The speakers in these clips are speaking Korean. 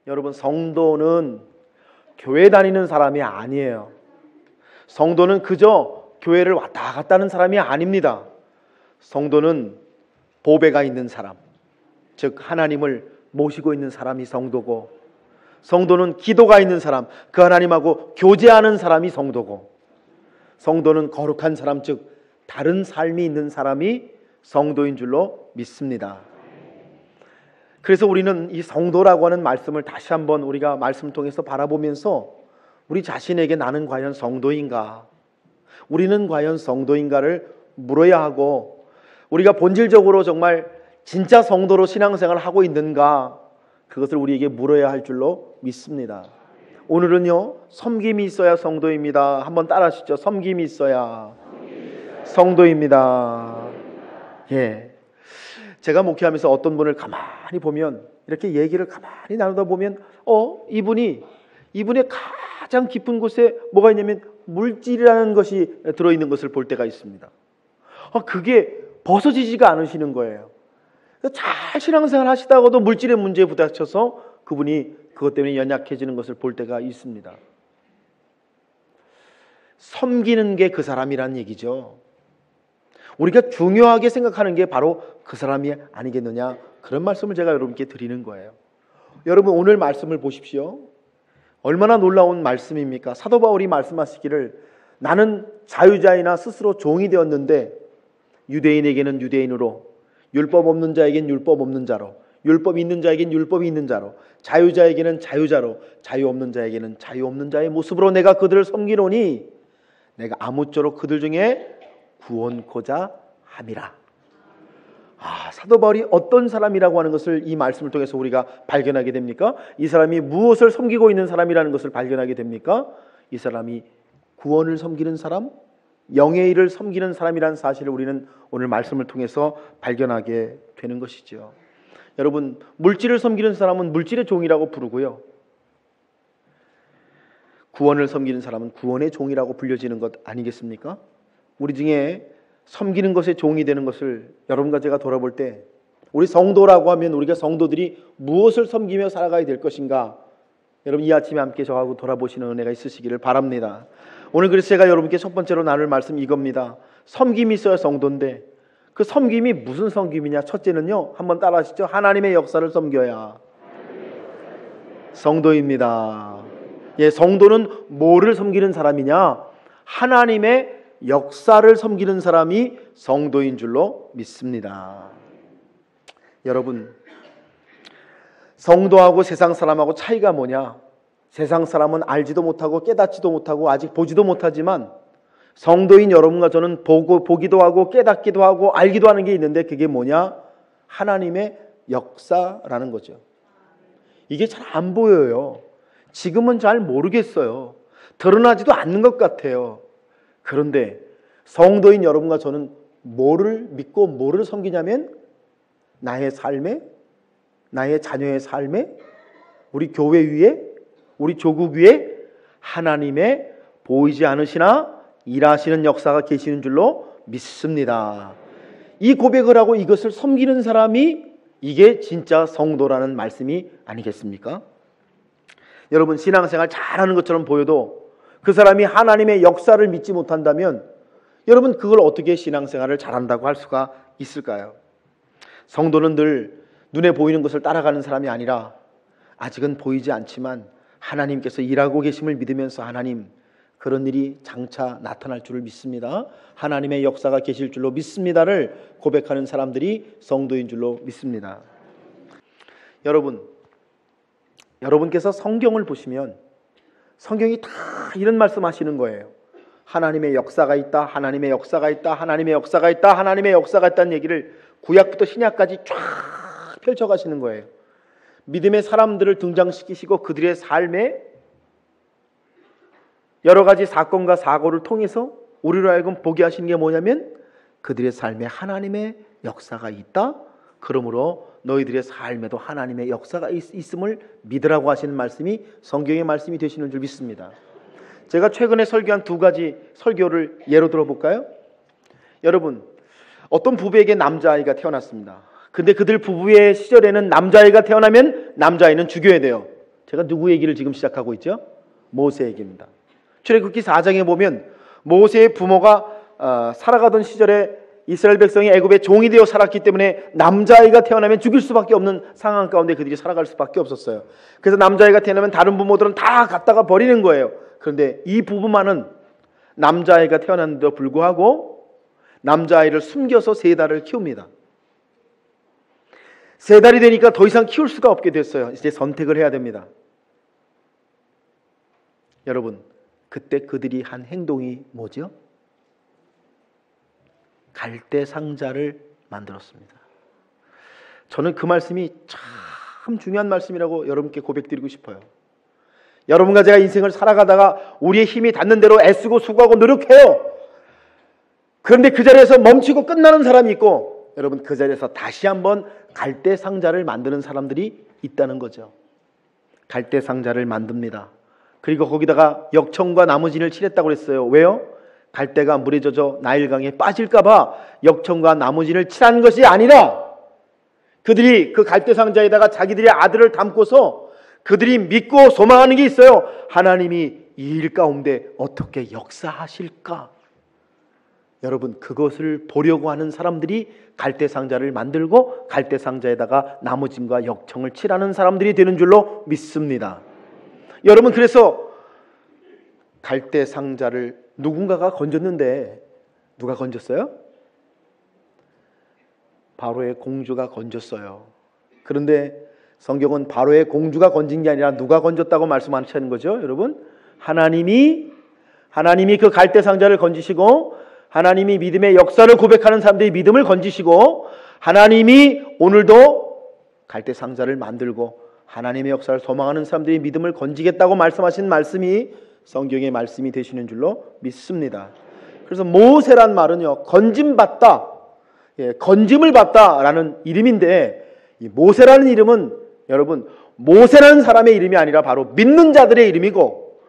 여러분, 성도는 교회 다니는 사람이 아니에요. 성도는 그저 교회를 왔다 갔다 하는 사람이 아닙니다. 성도는 보배가 있는 사람, 즉 하나님을 모시고 있는 사람이 성도고, 성도는 기도가 있는 사람, 그 하나님하고 교제하는 사람이 성도고, 성도는 거룩한 사람, 즉 다른 삶이 있는 사람이 성도인 줄로 믿습니다. 그래서 우리는 이 성도라고 하는 말씀을 다시 한번 우리가 말씀을 통해서 바라보면서 우리 자신에게 나는 과연 성도인가? 우리는 과연 성도인가를 물어야 하고, 우리가 본질적으로 정말 진짜 성도로 신앙생활을 하고 있는가? 그것을 우리에게 물어야 할 줄로 믿습니다. 오늘은요, 섬김이 있어야 성도입니다. 한번 따라 하시죠. 섬김이 있어야 성도입니다. 예. 제가 목회하면서 어떤 분을 가만히 보면, 이렇게 얘기를 가만히 나누다 보면 이분의 가장 깊은 곳에 뭐가 있냐면 물질이라는 것이 들어있는 것을 볼 때가 있습니다. 그게 벗어지지가 않으시는 거예요. 잘 신앙생활 하시다가도 물질의 문제에 부닥쳐서 그분이 그것 때문에 연약해지는 것을 볼 때가 있습니다. 섬기는 게 그 사람이란 얘기죠. 우리가 중요하게 생각하는 게 바로 그 사람이 아니겠느냐, 그런 말씀을 제가 여러분께 드리는 거예요. 여러분, 오늘 말씀을 보십시오. 얼마나 놀라운 말씀입니까? 사도 바울이 말씀하시기를, 나는 자유자이나 스스로 종이 되었는데 유대인에게는 유대인으로, 율법 없는 자에겐 율법 없는 자로, 율법 있는 자에겐 율법이 있는 자로, 자유자에게는 자유자로, 자유 없는 자에게는 자유 없는 자의 모습으로 내가 그들을 섬기노니 내가 아무쪼록 그들 중에 구원코자 함이라. 사도 바울이 어떤 사람이라고 하는 것을 이 말씀을 통해서 우리가 발견하게 됩니까? 이 사람이 무엇을 섬기고 있는 사람이라는 것을 발견하게 됩니까? 이 사람이 구원을 섬기는 사람, 영의 일을 섬기는 사람이라는 사실을 우리는 오늘 말씀을 통해서 발견하게 되는 것이죠. 여러분, 물질을 섬기는 사람은 물질의 종이라고 부르고요, 구원을 섬기는 사람은 구원의 종이라고 불려지는 것 아니겠습니까? 우리 중에 섬기는 것의 종이 되는 것을 여러분과 제가 돌아볼 때, 우리 성도라고 하면 우리가 성도들이 무엇을 섬기며 살아가야 될 것인가, 여러분 이 아침에 함께 저하고 돌아보시는 은혜가 있으시기를 바랍니다. 오늘 그래서 제가 여러분께 첫 번째로 나눌 말씀 이겁니다. 섬김이 있어야 성도인데, 그 섬김이 무슨 섬김이냐? 첫째는요, 한번 따라 하시죠. 하나님의 역사를 섬겨야 성도입니다. 예, 성도는 뭐를 섬기는 사람이냐? 하나님의 역사를 섬기는 사람이 성도인 줄로 믿습니다. 여러분, 성도하고 세상 사람하고 차이가 뭐냐? 세상 사람은 알지도 못하고 깨닫지도 못하고 아직 보지도 못하지만, 성도인 여러분과 저는 보기도 하고 깨닫기도 하고 알기도 하는 게 있는데, 그게 뭐냐? 하나님의 역사라는 거죠. 이게 잘 안 보여요. 지금은 잘 모르겠어요. 드러나지도 않는 것 같아요. 그런데 성도인 여러분과 저는 뭐를 믿고 뭐를 섬기냐면, 나의 삶에, 나의 자녀의 삶에, 우리 교회 위에, 우리 조국 위에 하나님의 보이지 않으시나 일하시는 역사가 계시는 줄로 믿습니다. 이 고백을 하고 이것을 섬기는 사람이, 이게 진짜 성도라는 말씀이 아니겠습니까? 여러분, 신앙생활 잘하는 것처럼 보여도 그 사람이 하나님의 역사를 믿지 못한다면, 여러분 그걸 어떻게 신앙생활을 잘한다고 할 수가 있을까요? 성도는 늘 눈에 보이는 것을 따라가는 사람이 아니라, 아직은 보이지 않지만 하나님께서 일하고 계심을 믿으면서, 하나님 그런 일이 장차 나타날 줄을 믿습니다, 하나님의 역사가 계실 줄로 믿습니다를 고백하는 사람들이 성도인 줄로 믿습니다. 여러분께서 성경을 보시면 성경이 다 이런 말씀하시는 거예요. 하나님의 역사가 있다, 하나님의 역사가 있다, 하나님의 역사가 있다, 하나님의 역사가 있다는 얘기를 구약부터 신약까지 쫙 펼쳐가시는 거예요. 믿음의 사람들을 등장시키시고 그들의 삶에 여러 가지 사건과 사고를 통해서 우리로 하여금 보게 하시는 게 뭐냐면, 그들의 삶에 하나님의 역사가 있다, 그러므로 너희들의 삶에도 하나님의 역사가 있음을 믿으라고 하시는 말씀이 성경의 말씀이 되시는 줄 믿습니다. 제가 최근에 설교한 두 가지 설교를 예로 들어볼까요? 여러분, 어떤 부부에게 남자아이가 태어났습니다. 근데 그들 부부의 시절에는 남자아이가 태어나면 남자아이는 죽여야 돼요. 제가 누구 얘기를 지금 시작하고 있죠? 모세 얘기입니다. 출애굽기 4장에 보면 모세의 부모가 살아가던 시절에 이스라엘 백성이 애굽의 종이 되어 살았기 때문에 남자아이가 태어나면 죽일 수밖에 없는 상황 가운데 그들이 살아갈 수밖에 없었어요. 그래서 남자아이가 태어나면 다른 부모들은 다 갖다가 버리는 거예요. 그런데 이 부부만은 남자아이가 태어났는데도 불구하고 남자아이를 숨겨서 3달을 키웁니다. 3달이 되니까 더 이상 키울 수가 없게 됐어요. 이제 선택을 해야 됩니다. 여러분, 그때 그들이 한 행동이 뭐죠? 갈대 상자를 만들었습니다. 저는 그 말씀이 참 중요한 말씀이라고 여러분께 고백드리고 싶어요. 여러분과 제가 인생을 살아가다가 우리의 힘이 닿는 대로 애쓰고 수고하고 노력해요. 그런데 그 자리에서 멈추고 끝나는 사람이 있고, 여러분 그 자리에서 다시 한번 갈대 상자를 만드는 사람들이 있다는 거죠. 갈대 상자를 만듭니다. 그리고 거기다가 역청과 나무진을 칠했다고 그랬어요. 왜요? 갈대가 물에 젖어 나일강에 빠질까봐 역청과 나무진을 칠한 것이 아니라 그들이 그 갈대 상자에다가 자기들의 아들을 담고서 그들이 믿고 소망하는 게 있어요. 하나님이 이 일 가운데 어떻게 역사하실까? 여러분, 그것을 보려고 하는 사람들이 갈대 상자를 만들고 갈대 상자에다가 나무짐과 역청을 칠하는 사람들이 되는 줄로 믿습니다. 여러분, 그래서 갈대 상자를 누군가가 건졌는데 누가 건졌어요? 바로의 공주가 건졌어요. 그런데 성경은 바로의 공주가 건진 게 아니라 누가 건졌다고 말씀하시는 거죠, 여러분? 하나님이 그 갈대 상자를 건지시고, 하나님이 믿음의 역사를 고백하는 사람들의 믿음을 건지시고, 하나님이 오늘도 갈대 상자를 만들고 하나님의 역사를 소망하는 사람들의 믿음을 건지겠다고 말씀하신 말씀이 성경의 말씀이 되시는 줄로 믿습니다. 그래서 모세란 말은요, 건짐받다, 건짐을 받다라는 이름인데, 이 모세라는 이름은 여러분 모세라는 사람의 이름이 아니라 바로 믿는 자들의 이름이고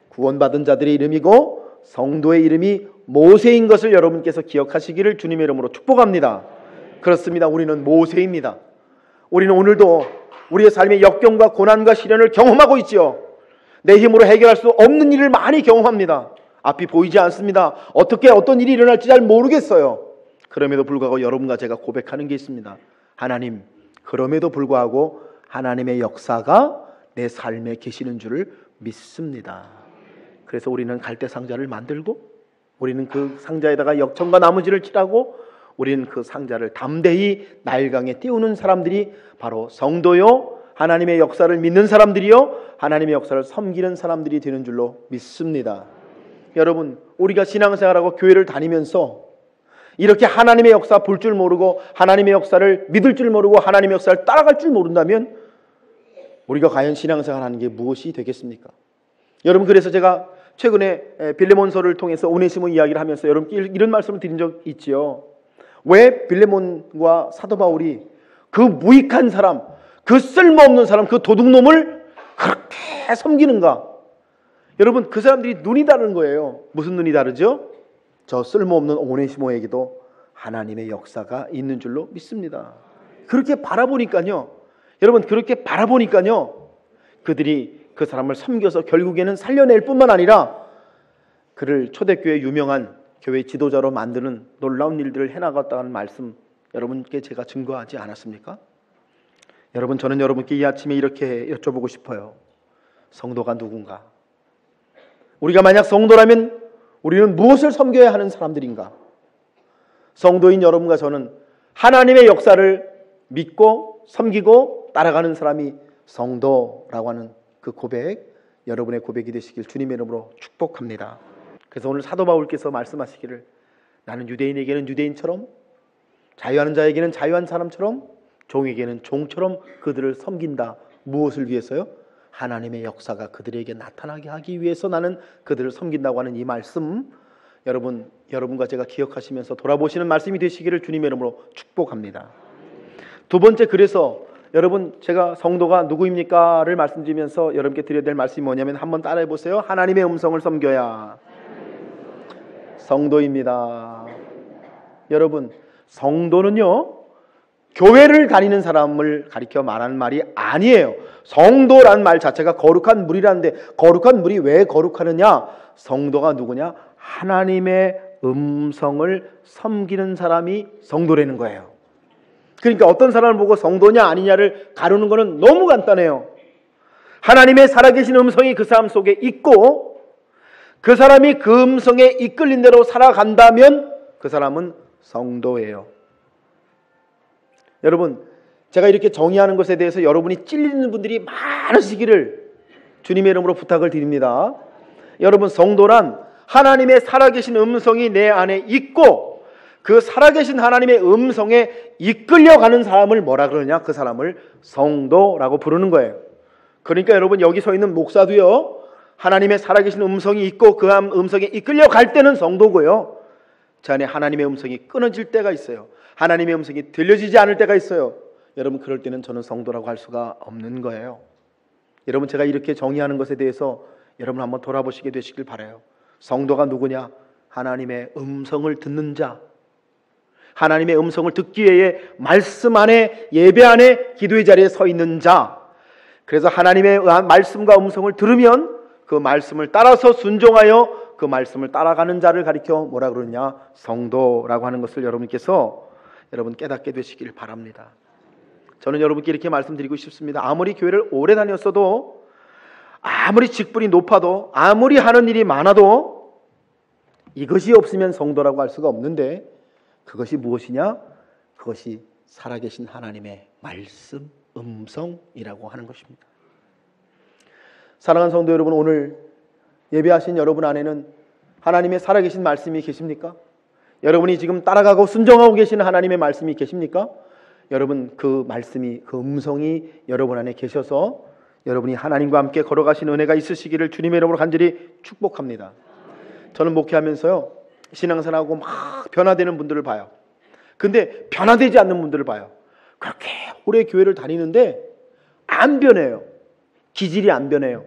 구원받은 자들의 이름이고 성도의 이름이 모세인 것을 여러분께서 기억하시기를 주님의 이름으로 축복합니다. 그렇습니다. 우리는 모세입니다. 우리는 오늘도 우리의 삶의 역경과 고난과 시련을 경험하고 있죠. 내 힘으로 해결할 수 없는 일을 많이 경험합니다. 앞이 보이지 않습니다. 어떻게 어떤 일이 일어날지 잘 모르겠어요. 그럼에도 불구하고 여러분과 제가 고백하는 게 있습니다. 하나님, 그럼에도 불구하고 하나님의 역사가 내 삶에 계시는 줄을 믿습니다. 그래서 우리는 갈대 상자를 만들고, 우리는 그 상자에다가 역청과 나무지를 칠하고, 우리는 그 상자를 담대히 나일강에 띄우는 사람들이 바로 성도요, 하나님의 역사를 믿는 사람들이요, 하나님의 역사를 섬기는 사람들이 되는 줄로 믿습니다. 여러분, 우리가 신앙생활하고 교회를 다니면서 이렇게 하나님의 역사 볼 줄 모르고 하나님의 역사를 믿을 줄 모르고 하나님의 역사를 따라갈 줄 모른다면 우리가 과연 신앙생활 하는 게 무엇이 되겠습니까? 여러분, 그래서 제가 최근에 빌레몬서를 통해서 오네시모 이야기를 하면서 여러분께 이런 말씀을 드린 적 있지요. 왜 빌레몬과 사도 바울이 그 무익한 사람, 그 쓸모없는 사람, 그 도둑놈을 그렇게 섬기는가? 여러분, 그 사람들이 눈이 다른 거예요. 무슨 눈이 다르죠? 저 쓸모없는 오네시모에게도 하나님의 역사가 있는 줄로 믿습니다. 그렇게 바라보니까요, 여러분, 그렇게 바라보니까요, 그들이 그 사람을 섬겨서 결국에는 살려낼 뿐만 아니라 그를 초대교회 유명한 교회 지도자로 만드는 놀라운 일들을 해나갔다는 말씀 여러분께 제가 증거하지 않았습니까? 여러분, 저는 여러분께 이 아침에 이렇게 여쭤보고 싶어요. 성도가 누군가? 우리가 만약 성도라면 우리는 무엇을 섬겨야 하는 사람들인가? 성도인 여러분과 저는 하나님의 역사를 믿고 섬기고 따라가는 사람이 성도라고 하는 그 고백, 여러분의 고백이 되시길 주님의 이름으로 축복합니다. 그래서 오늘 사도 바울께서 말씀하시기를, 나는 유대인에게는 유대인처럼, 자유하는 자에게는 자유한 사람처럼, 종에게는 종처럼 그들을 섬긴다. 무엇을 위해서요? 하나님의 역사가 그들에게 나타나게 하기 위해서 나는 그들을 섬긴다고 하는 이 말씀, 여러분과 제가 기억하시면서 돌아보시는 말씀이 되시기를 주님의 이름으로 축복합니다. 두 번째, 그래서 여러분, 제가 성도가 누구입니까를 말씀드리면서 여러분께 드려야 될 말씀이 뭐냐면, 한번 따라해 보세요. 하나님의 음성을 섬겨야 성도입니다. 여러분, 성도는요, 교회를 다니는 사람을 가리켜 말하는 말이 아니에요. 성도란 말 자체가 거룩한 물이라는데 거룩한 물이 왜 거룩하느냐? 성도가 누구냐? 하나님의 음성을 섬기는 사람이 성도라는 거예요. 그러니까 어떤 사람을 보고 성도냐 아니냐를 가르는 것은 너무 간단해요. 하나님의 살아계신 음성이 그 사람 속에 있고 그 사람이 그 음성에 이끌린 대로 살아간다면 그 사람은 성도예요. 여러분, 제가 이렇게 정의하는 것에 대해서 여러분이 찔리는 분들이 많으시기를 주님의 이름으로 부탁을 드립니다. 여러분, 성도란 하나님의 살아계신 음성이 내 안에 있고 그 살아계신 하나님의 음성에 이끌려가는 사람을 뭐라 그러냐? 그 사람을 성도라고 부르는 거예요. 그러니까 여러분, 여기 서 있는 목사도요, 하나님의 살아계신 음성이 있고 그 음성에 이끌려갈 때는 성도고요, 제 안에 하나님의 음성이 끊어질 때가 있어요. 하나님의 음성이 들려지지 않을 때가 있어요. 여러분, 그럴 때는 저는 성도라고 할 수가 없는 거예요. 여러분, 제가 이렇게 정의하는 것에 대해서 여러분 한번 돌아보시게 되시길 바라요. 성도가 누구냐? 하나님의 음성을 듣는 자, 하나님의 음성을 듣기 위해 말씀 안에, 예배 안에, 기도의 자리에 서 있는 자. 그래서 하나님의 말씀과 음성을 들으면 그 말씀을 따라서 순종하여 그 말씀을 따라가는 자를 가리켜 뭐라 그러느냐? 성도라고 하는 것을 여러분께서 여러분 깨닫게 되시길 바랍니다. 저는 여러분께 이렇게 말씀드리고 싶습니다. 아무리 교회를 오래 다녔어도, 아무리 직분이 높아도, 아무리 하는 일이 많아도 이것이 없으면 성도라고 할 수가 없는데, 그것이 무엇이냐? 그것이 살아계신 하나님의 말씀, 음성이라고 하는 것입니다. 사랑하는 성도 여러분, 오늘 예배하신 여러분 안에는 하나님의 살아계신 말씀이 계십니까? 여러분이 지금 따라가고 순종하고 계시는 하나님의 말씀이 계십니까? 여러분, 그 말씀이, 그 음성이 여러분 안에 계셔서 여러분이 하나님과 함께 걸어가신 은혜가 있으시기를 주님의 이름으로 간절히 축복합니다. 저는 목회하면서요, 신앙생활하고 막 변화되는 분들을 봐요. 근데 변화되지 않는 분들을 봐요. 그렇게 오래 교회를 다니는데 안 변해요. 기질이 안 변해요.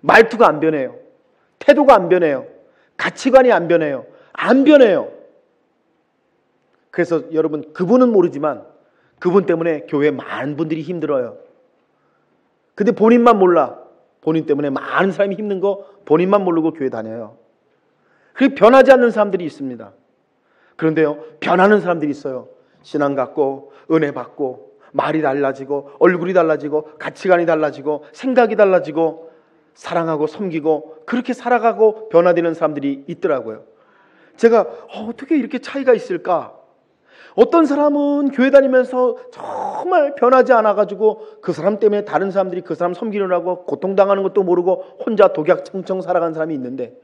말투가 안 변해요. 태도가 안 변해요. 가치관이 안 변해요. 안 변해요. 그래서 여러분, 그분은 모르지만 그분 때문에 교회에 많은 분들이 힘들어요. 근데 본인만 몰라. 본인 때문에 많은 사람이 힘든 거 본인만 모르고 교회 다녀요. 그게 변하지 않는 사람들이 있습니다. 그런데요, 변하는 사람들이 있어요. 신앙 갖고, 은혜 받고, 말이 달라지고, 얼굴이 달라지고, 가치관이 달라지고, 생각이 달라지고, 사랑하고 섬기고 그렇게 살아가고 변화되는 사람들이 있더라고요. 제가 어떻게 이렇게 차이가 있을까? 어떤 사람은 교회 다니면서 정말 변하지 않아가지고 그 사람 때문에 다른 사람들이 그 사람 섬기느라고 고통당하는 것도 모르고 혼자 독약청청 살아가는 사람이 있는데,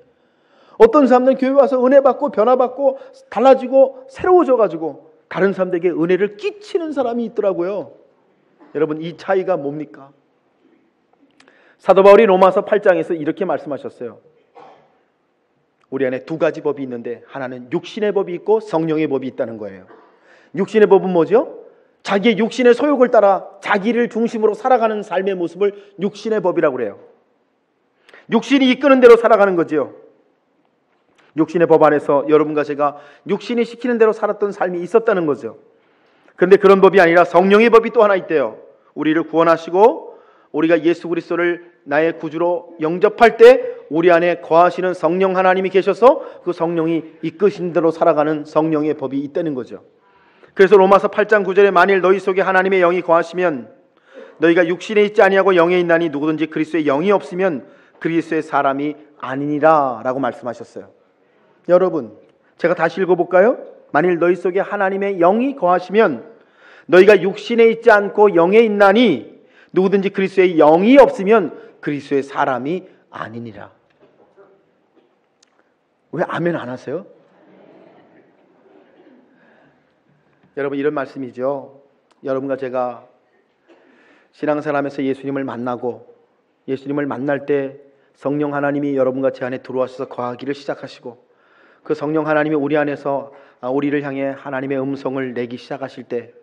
어떤 사람들은 교회 와서 은혜 받고 변화받고 달라지고 새로워져가지고 다른 사람들에게 은혜를 끼치는 사람이 있더라고요. 여러분, 이 차이가 뭡니까? 사도 바울이 로마서 8장에서 이렇게 말씀하셨어요. 우리 안에 두 가지 법이 있는데, 하나는 육신의 법이 있고 성령의 법이 있다는 거예요. 육신의 법은 뭐죠? 자기의 육신의 소욕을 따라 자기를 중심으로 살아가는 삶의 모습을 육신의 법이라고 그래요. 육신이 이끄는 대로 살아가는 거지요. 육신의 법 안에서 여러분과 제가 육신이 시키는 대로 살았던 삶이 있었다는 거죠. 그런데 그런 법이 아니라 성령의 법이 또 하나 있대요. 우리를 구원하시고 우리가 예수 그리스도를 나의 구주로 영접할 때 우리 안에 거하시는 성령 하나님이 계셔서 그 성령이 이끄신 대로 살아가는 성령의 법이 있다는 거죠. 그래서 로마서 8장 9절에 만일 너희 속에 하나님의 영이 거하시면 너희가 육신에 있지 아니하고 영에 있나니 누구든지 그리스도의 영이 없으면 그리스도의 사람이 아니니라 라고 말씀하셨어요. 여러분, 제가 다시 읽어볼까요? 만일 너희 속에 하나님의 영이 거하시면 너희가 육신에 있지 않고 영에 있나니 누구든지 그리스도의 영이 없으면 그리스도의 사람이 아니니라. 왜 아멘 안 하세요? 여러분, 이런 말씀이죠. 여러분과 제가 신앙생활하면서 예수님을 만나고 예수님을 만날 때 성령 하나님이 여러분과 제 안에 들어와서 거하기를 시작하시고 그 성령 하나님이 우리 안에서 우리를 향해 하나님의 음성을 내기 시작하실 때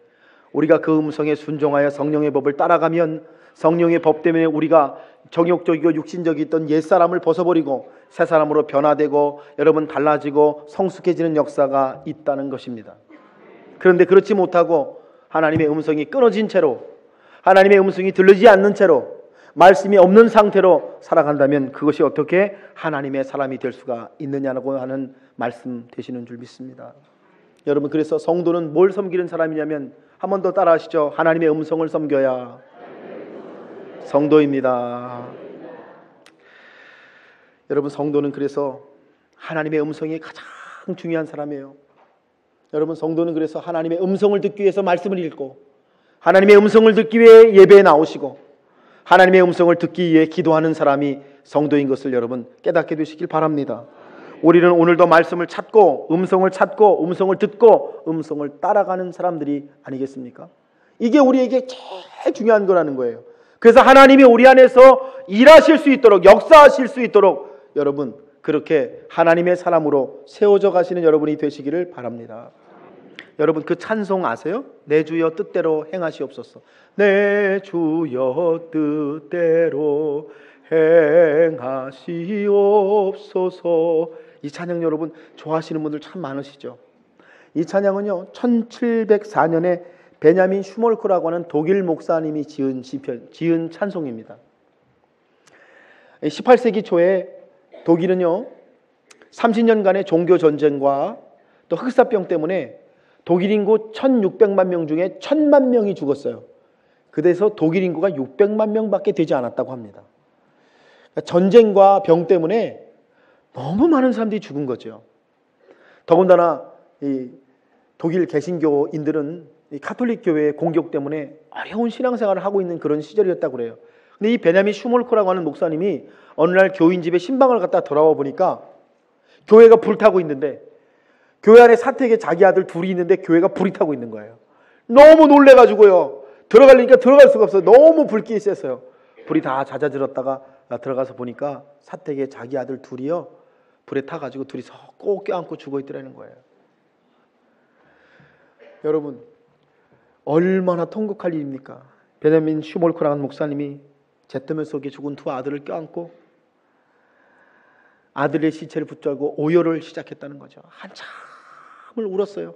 우리가 그 음성에 순종하여 성령의 법을 따라가면 성령의 법 때문에 우리가 정욕적이고 육신적이었던 옛사람을 벗어버리고 새 사람으로 변화되고 여러분 달라지고 성숙해지는 역사가 있다는 것입니다. 그런데 그렇지 못하고 하나님의 음성이 끊어진 채로, 하나님의 음성이 들리지 않는 채로, 말씀이 없는 상태로 살아간다면 그것이 어떻게 하나님의 사람이 될 수가 있느냐고 하는 말씀 되시는 줄 믿습니다. 여러분, 그래서 성도는 뭘 섬기는 사람이냐면, 한 번 더 따라 하시죠. 하나님의 음성을 섬겨야 성도입니다. 여러분, 성도는 그래서 하나님의 음성이 가장 중요한 사람이에요. 여러분, 성도는 그래서 하나님의 음성을 듣기 위해서 말씀을 읽고, 하나님의 음성을 듣기 위해 예배에 나오시고, 하나님의 음성을 듣기 위해 기도하는 사람이 성도인 것을 여러분 깨닫게 되시길 바랍니다. 우리는 오늘도 말씀을 찾고, 음성을 듣고, 음성을 따라가는 사람들이 아니겠습니까? 이게 우리에게 제일 중요한 거라는 거예요. 그래서 하나님이 우리 안에서 일하실 수 있도록, 역사하실 수 있도록 여러분 그렇게 하나님의 사람으로 세워져 가시는 여러분이 되시기를 바랍니다. 여러분, 그 찬송 아세요? 내 주여 뜻대로 행하시옵소서. 내 주여 뜻대로 행하시옵소서. 이 찬양 여러분 좋아하시는 분들 참 많으시죠? 이 찬양은요 1704년에 베냐민 슈몰크라고 하는 독일 목사님이 지은 찬송입니다. 18세기 초에 독일은요 30년간의 종교 전쟁과 또 흑사병 때문에 독일 인구 1600만 명 중에 1000만 명이 죽었어요. 그래서 독일 인구가 600만 명밖에 되지 않았다고 합니다. 그러니까 전쟁과 병 때문에 너무 많은 사람들이 죽은 거죠. 더군다나 이 독일 개신교인들은 이 가톨릭 교회의 공격 때문에 어려운 신앙생활을 하고 있는 그런 시절이었다고 그래요. 근데 이 베냐민 슈몰크라고 하는 목사님이 어느 날 교인 집에 신방을 갔다 돌아와 보니까 교회가 불타고 있는데, 교회 안에 사택에 자기 아들 둘이 있는데 교회가 불이 타고 있는 거예요. 너무 놀래가지고요 들어가려니까 들어갈 수가 없어요. 너무 불길이 셌어요. 불이 다 잦아들었다가 들어가서 보니까 사택에 자기 아들 둘이요 불에 타가지고 둘이서 꼭 껴안고 죽어있더라는 거예요. 여러분, 얼마나 통곡할 일입니까? 베냐민 슈몰크라는 목사님이 잿더미 속에 죽은 두 아들을 껴안고 아들의 시체를 붙잡고 오열을 시작했다는 거죠. 한참을 울었어요.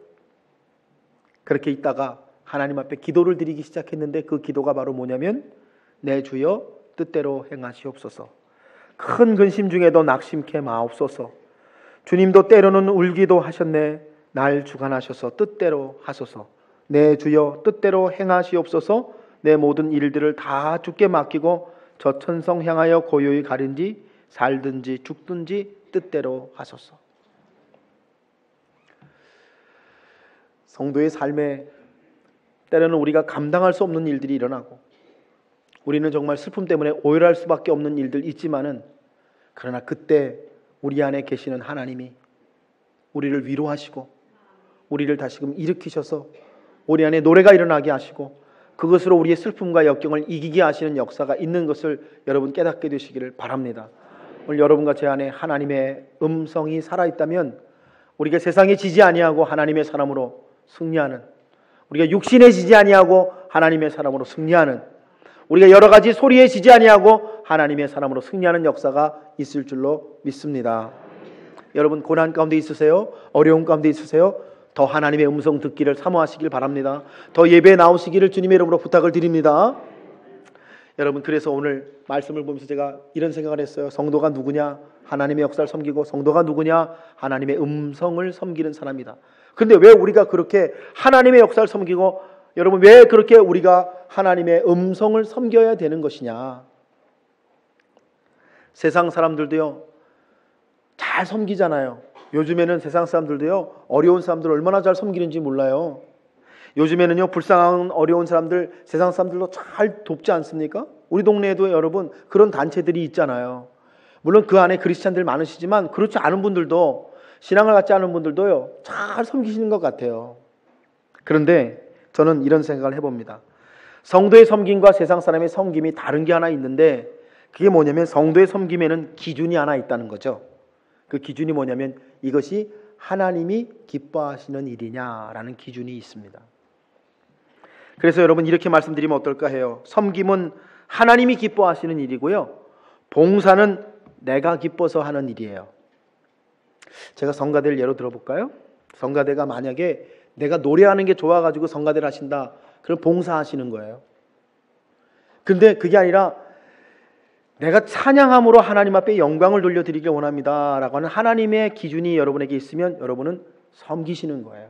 그렇게 있다가 하나님 앞에 기도를 드리기 시작했는데, 그 기도가 바로 뭐냐면 내 주여 뜻대로 행하시옵소서. 큰 근심 중에도 낙심케 마옵소서. 주님도 때로는 울기도 하셨네. 날 주관하셔서 뜻대로 하소서. 내 주여 뜻대로 행하시옵소서. 내 모든 일들을 다 주께 맡기고 저 천성 향하여 고요히 가든지 살든지 죽든지 뜻대로 하소서. 성도의 삶에 때로는 우리가 감당할 수 없는 일들이 일어나고, 우리는 정말 슬픔 때문에 오열할 수밖에 없는 일들 있지만은, 그러나 그때 우리 안에 계시는 하나님이 우리를 위로하시고 우리를 다시금 일으키셔서 우리 안에 노래가 일어나게 하시고 그것으로 우리의 슬픔과 역경을 이기게 하시는 역사가 있는 것을 여러분 깨닫게 되시기를 바랍니다. 오늘 여러분과 제 안에 하나님의 음성이 살아있다면 우리가 세상에 지지 아니하고 하나님의 사람으로 승리하는, 우리가 육신에 지지 아니하고 하나님의 사람으로 승리하는, 우리가 여러 가지 소리에 지지 아니하고 하나님의 사람으로 승리하는 역사가 있을 줄로 믿습니다. 여러분, 고난 가운데 있으세요? 어려움 가운데 있으세요? 더 하나님의 음성 듣기를 사모하시길 바랍니다. 더 예배에 나오시기를 주님의 이름으로 부탁을 드립니다. 여러분, 그래서 오늘 말씀을 보면서 제가 이런 생각을 했어요. 성도가 누구냐? 하나님의 역사를 섬기고, 성도가 누구냐? 하나님의 음성을 섬기는 사람이다. 근데 왜 우리가 그렇게 하나님의 역사를 섬기고, 여러분 왜 그렇게 우리가 하나님의 음성을 섬겨야 되는 것이냐? 세상 사람들도요 잘 섬기잖아요. 요즘에는 세상 사람들도요 어려운 사람들 얼마나 잘 섬기는지 몰라요. 요즘에는요 불쌍한 어려운 사람들 세상 사람들도 잘 돕지 않습니까? 우리 동네에도 여러분 그런 단체들이 있잖아요. 물론 그 안에 크리스찬들 많으시지만 그렇지 않은 분들도, 신앙을 갖지 않은 분들도요 잘 섬기시는 것 같아요. 그런데 저는 이런 생각을 해봅니다. 성도의 섬김과 세상 사람의 섬김이 다른 게 하나 있는데, 그게 뭐냐면 성도의 섬김에는 기준이 하나 있다는 거죠. 그 기준이 뭐냐면 이것이 하나님이 기뻐하시는 일이냐라는 기준이 있습니다. 그래서 여러분 이렇게 말씀드리면 어떨까 해요. 섬김은 하나님이 기뻐하시는 일이고요, 봉사는 내가 기뻐서 하는 일이에요. 제가 성가대를 예로 들어볼까요? 성가대가 만약에 내가 노래하는 게 좋아가지고 성가대를 하신다, 그럼 봉사하시는 거예요. 근데 그게 아니라 내가 찬양함으로 하나님 앞에 영광을 돌려드리길 원합니다 라고 하는 하나님의 기준이 여러분에게 있으면 여러분은 섬기시는 거예요.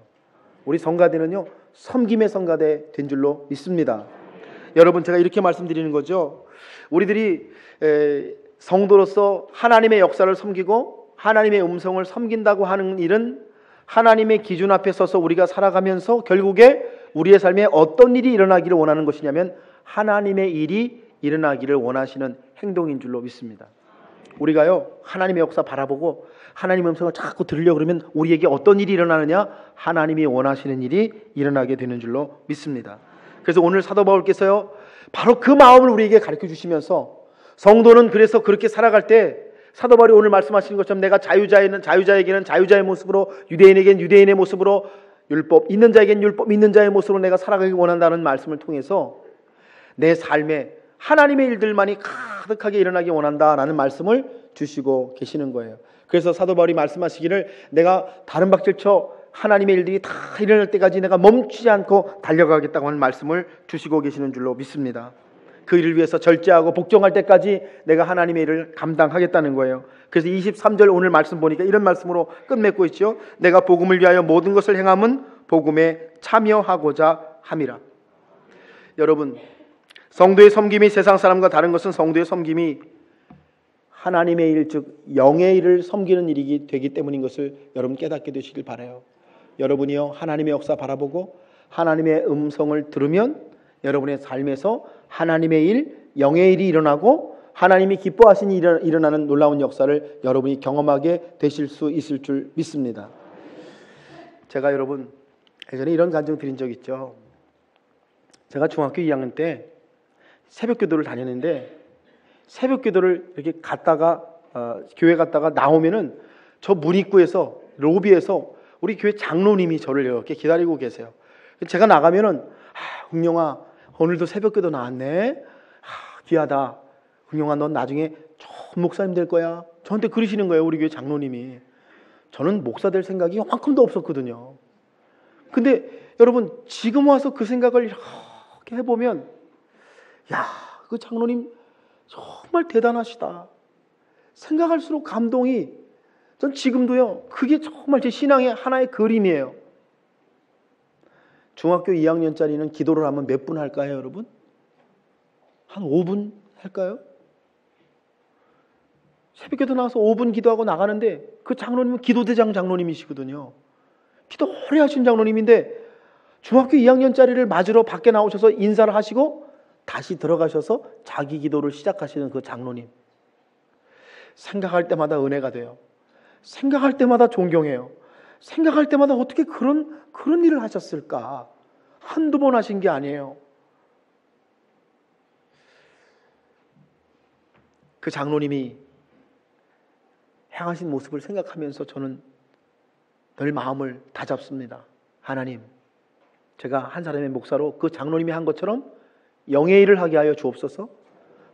우리 성가대는요, 섬김의 성가대 된 줄로 믿습니다. 여러분, 제가 이렇게 말씀드리는 거죠. 우리들이 성도로서 하나님의 역사를 섬기고 하나님의 음성을 섬긴다고 하는 일은 하나님의 기준 앞에 서서 우리가 살아가면서 결국에 우리의 삶에 어떤 일이 일어나기를 원하는 것이냐면 하나님의 일이 일어나기를 원하시는 행동인 줄로 믿습니다. 우리가요, 하나님의 역사 바라보고 하나님의 음성을 자꾸 들으려고 그러면 우리에게 어떤 일이 일어나느냐? 하나님이 원하시는 일이 일어나게 되는 줄로 믿습니다. 그래서 오늘 사도 바울께서요, 바로 그 마음을 우리에게 가르쳐 주시면서 성도는 그래서 그렇게 살아갈 때 사도 바울이 오늘 말씀하시는 것처럼 내가 자유자에게는 자유자의 모습으로, 유대인에게는 유대인의 모습으로, 율법 있는 자에게는 율법 있는 자의 모습으로 내가 살아가기 원한다는 말씀을 통해서 내 삶에 하나님의 일들만이 가득하게 일어나기 원한다라는 말씀을 주시고 계시는 거예요. 그래서 사도 바울이 말씀하시기를 내가 다른 박질쳐 하나님의 일들이 다 일어날 때까지 내가 멈추지 않고 달려가겠다고 하는 말씀을 주시고 계시는 줄로 믿습니다. 그 일을 위해서 절제하고 복종할 때까지 내가 하나님의 일을 감당하겠다는 거예요. 그래서 23절 오늘 말씀 보니까 이런 말씀으로 끝맺고 있죠. 내가 복음을 위하여 모든 것을 행함은 복음에 참여하고자 함이라. 여러분, 성도의 섬김이 세상 사람과 다른 것은 성도의 섬김이 하나님의 일, 즉 영의 일을 섬기는 일이 되기 때문인 것을 여러분 깨닫게 되시길 바라요. 여러분이요, 하나님의 역사 바라보고 하나님의 음성을 들으면 여러분의 삶에서 하나님의 일, 영의 일이 일어나고 하나님이 기뻐하시니 일어나는 놀라운 역사를 여러분이 경험하게 되실 수 있을 줄 믿습니다. 제가 여러분 예전에 이런 간증 드린 적 있죠. 제가 중학교 2학년 때 새벽 기도를 다녔는데 새벽 기도를 이렇게 갔다가 교회 갔다가 나오면은 저 문 입구에서 로비에서 우리 교회 장로님이 저를 이렇게 기다리고 계세요. 제가 나가면은 흥룡아 오늘도 새벽 기도 나왔네. 귀하다. 흥룡아 넌 나중에 좋은 목사님 될 거야. 저한테 그러시는 거예요. 우리 교회 장로님이. 저는 목사 될 생각이 요만큼도 없었거든요. 근데 여러분 지금 와서 그 생각을 이렇게 해보면 야, 그 장로님 정말 대단하시다. 생각할수록 감동이 전 지금도요. 그게 정말 제 신앙의 하나의 그림이에요. 중학교 2학년짜리는 기도를 하면 몇 분 할까요, 여러분? 한 5분 할까요? 새벽기도 나와서 5분 기도하고 나가는데 그 장로님은 기도대장 장로님이시거든요. 기도 오래 하신 장로님인데 중학교 2학년짜리를 맞으러 밖에 나오셔서 인사를 하시고 다시 들어가셔서 자기 기도를 시작하시는 그 장로님. 생각할 때마다 은혜가 돼요. 생각할 때마다 존경해요. 생각할 때마다 어떻게 그런 일을 하셨을까? 한두 번 하신 게 아니에요. 그 장로님이 행하신 모습을 생각하면서 저는 늘 마음을 다잡습니다. 하나님, 제가 한 사람의 목사로 그 장로님이 한 것처럼 영의 일을 하게 하여 주옵소서.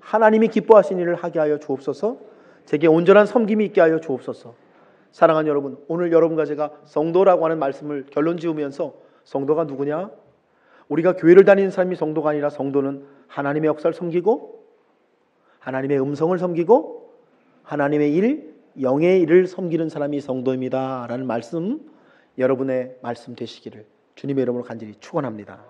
하나님이 기뻐하신 일을 하게 하여 주옵소서. 제게 온전한 섬김이 있게 하여 주옵소서. 사랑하는 여러분, 오늘 여러분과 제가 성도라고 하는 말씀을 결론 지으면서 성도가 누구냐? 우리가 교회를 다니는 사람이 성도가 아니라 성도는 하나님의 역사를 섬기고 하나님의 음성을 섬기고 하나님의 일, 영의 일을 섬기는 사람이 성도입니다 라는 말씀, 여러분의 말씀 되시기를 주님의 이름으로 간절히 축원합니다.